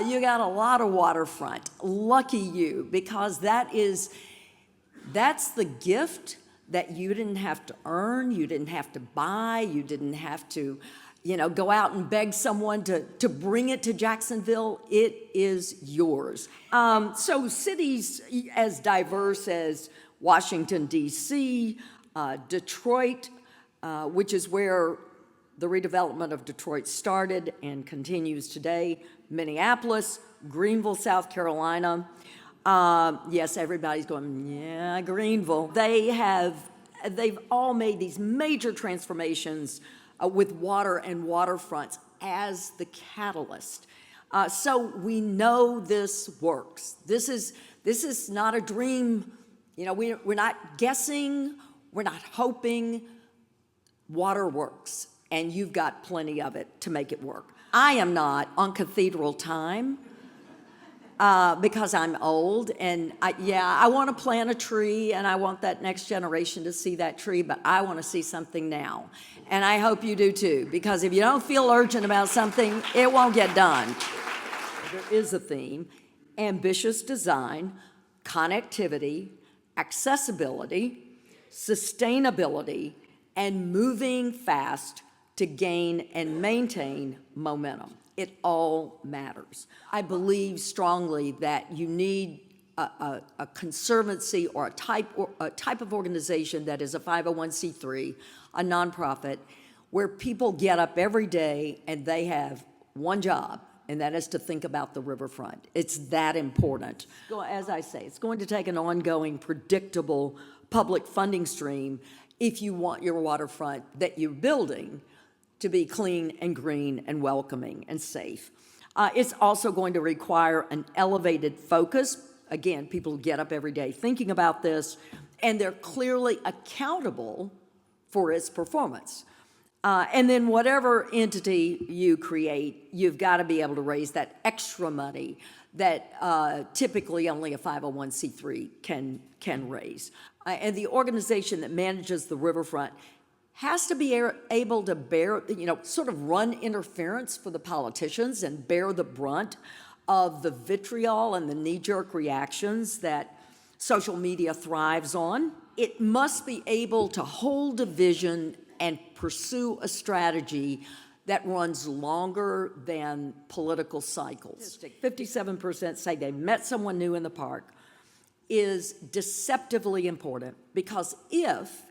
You got a lot of waterfront. Lucky you, because that's the gift that you didn't have to earn, you didn't have to buy, you didn't have to, go out and beg someone to bring it to Jacksonville. It is yours. So cities as diverse as Washington, D.C., Detroit, which is where the redevelopment of Detroit started and continues today, Minneapolis, Greenville, South Carolina. Yes, everybody's going, yeah, Greenville. They've all made these major transformations with water and waterfronts as the catalyst. So we know this works. This is not a dream. We're not guessing, we're not hoping. Water works, and you've got plenty of it to make it work. I am not on cathedral time because I'm old, and I want to plant a tree, and I want that next generation to see that tree, but I want to see something now. And I hope you do too, because if you don't feel urgent about something, it won't get done. There is a theme: ambitious design, connectivity, accessibility, sustainability, and moving fast to gain and maintain momentum. It all matters. I believe strongly that you need a conservancy or a type of organization that is a 501c3, a nonprofit, where people get up every day and they have one job, and that is to think about the riverfront. It's that important. As I say, it's going to take an ongoing, predictable public funding stream if you want your waterfront that you're building to be clean and green and welcoming and safe. It's also going to require an elevated focus. Again, people get up every day thinking about this, and they're clearly accountable for its performance. And then whatever entity you create, you've got to be able to raise that extra money that typically only a 501c3 can raise. And the organization that manages the riverfront has to be able to bear, sort of run interference for the politicians and bear the brunt of the vitriol and the knee-jerk reactions that social media thrives on. It must be able to hold a vision and pursue a strategy that runs longer than political cycles. 57% say they met someone new in the park is deceptively important, because if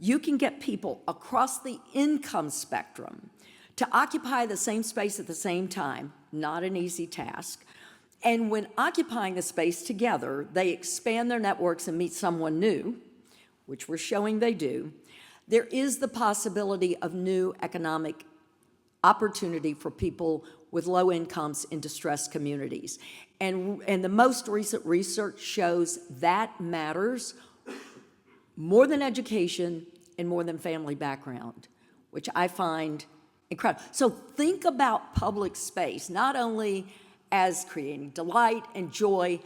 you can get people across the income spectrum to occupy the same space at the same time, not an easy task, and when occupying the space together, they expand their networks and meet someone new, which we're showing they do, there is the possibility of new economic opportunity for people with low incomes in distressed communities. And the most recent research shows that matters more than education and more than family background, which I find incredible. So think about public space, not only as creating delight and joy,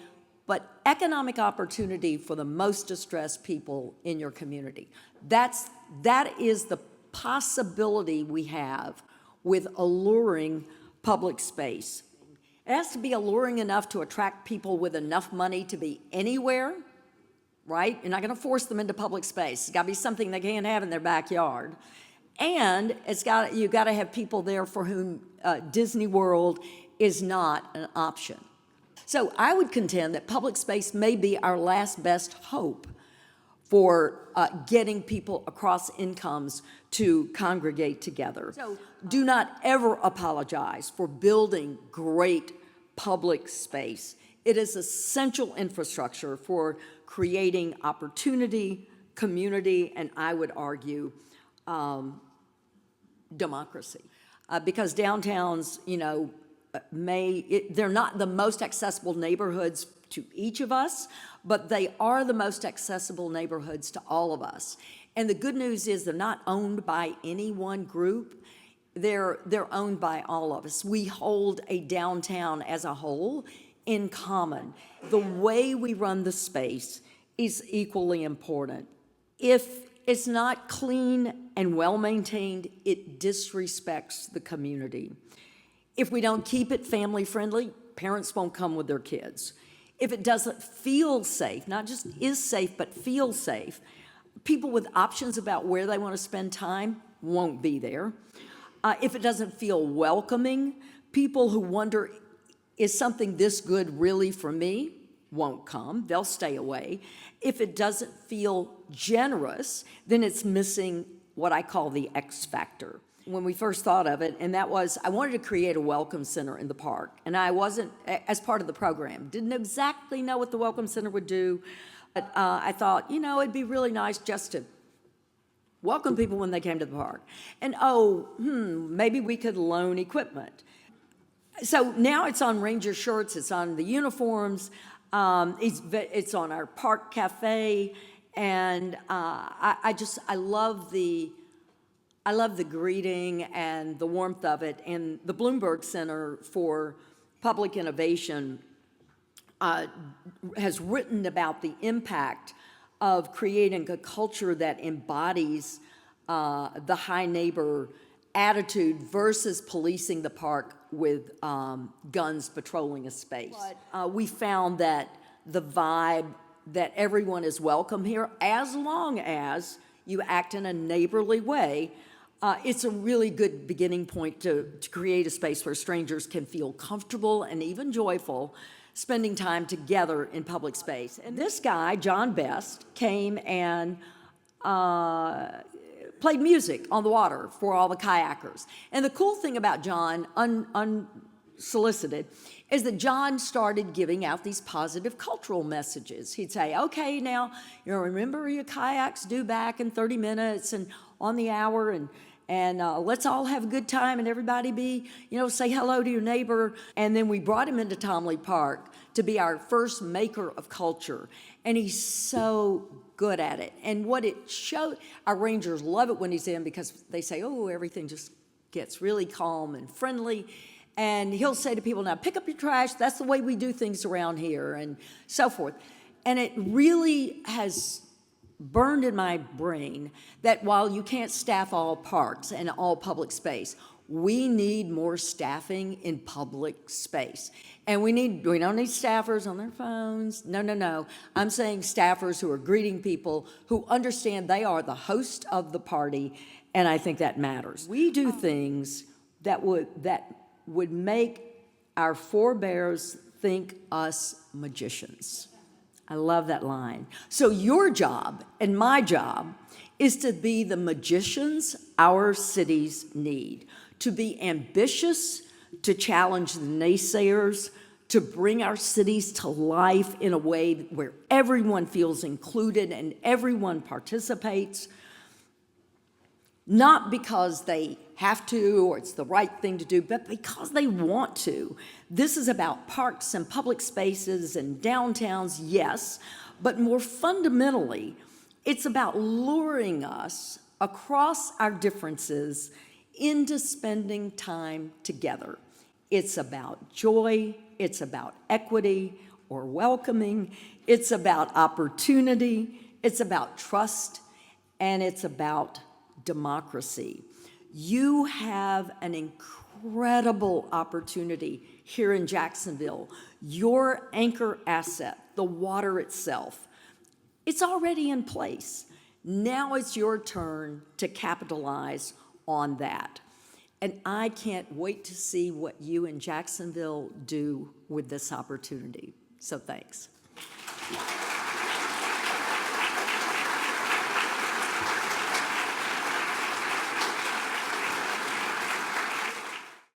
but economic opportunity for the most distressed people in your community. That is the possibility we have with alluring public space. It has to be alluring enough to attract people with enough money to be anywhere, right? You're not going to force them into public space. It's got to be something they can't have in their backyard. And you've got to have people there for whom Disney World is not an option. So I would contend that public space may be our last best hope for getting people across incomes to congregate together. So do not ever apologize for building great public space. It is essential infrastructure for creating opportunity, community, and I would argue democracy. Because downtowns, they're not the most accessible neighborhoods to each of us, but they are the most accessible neighborhoods to all of us. And the good news is they're not owned by any one group. They're owned by all of us. We hold a downtown as a whole in common. The way we run the space is equally important. If it's not clean and well-maintained, it disrespects the community. If we don't keep it family friendly, parents won't come with their kids. If it doesn't feel safe, not just is safe, but feel safe, people with options about where they want to spend time won't be there. If it doesn't feel welcoming, people who wonder, is something this good really for me, won't come. They'll stay away. If it doesn't feel generous, then it's missing what I call the X factor. When we first thought of it, and that was, I wanted to create a welcome center in the park, and I wasn't, as part of the program, didn't exactly know what the welcome center would do, but I thought, it'd be really nice just to welcome people when they came to the park. And maybe we could loan equipment. So now it's on Ranger shirts, it's on the uniforms, it's on our park cafe, and I love the greeting and the warmth of it. And the Bloomberg Center for Public Innovation has written about the impact of creating a culture that embodies the high neighbor attitude versus policing the park with guns patrolling a space. But we found that the vibe that everyone is welcome here, as long as you act in a neighborly way, it's a really good beginning point to create a space where strangers can feel comfortable and even joyful spending time together in public space. And this guy, John Best, came and played music on the water for all the kayakers. And the cool thing about John, unsolicited, is that John started giving out these positive cultural messages. He'd say, okay, now, remember your kayaks due back in 30 minutes and on the hour, and let's all have a good time and everybody be, say hello to your neighbor. And then we brought him into Tomley Park to be our first maker of culture. And he's so good at it. And what it showed, our rangers love it when he's in because they say, everything just gets really calm and friendly. And he'll say to people, now pick up your trash, that's the way we do things around here, and so forth. And it really has burned in my brain that while you can't staff all parks and all public space, we need more staffing in public space. And we don't need staffers on their phones. No. I'm saying staffers who are greeting people, who understand they are the host of the party, and I think that matters. We do things that would make our forebears think us magicians. I love that line. So your job and my job is to be the magicians our cities need, to be ambitious, to challenge the naysayers, to bring our cities to life in a way where everyone feels included and everyone participates, not because they have to or it's the right thing to do, but because they want to. This is about parks and public spaces and downtowns, yes, but more fundamentally, it's about luring us across our differences into spending time together. It's about joy, it's about equity or welcoming, it's about opportunity, it's about trust, and it's about democracy. You have an incredible opportunity here in Jacksonville. Your anchor asset, the water itself, it's already in place. Now it's your turn to capitalize on that. And I can't wait to see what you in Jacksonville do with this opportunity. So thanks.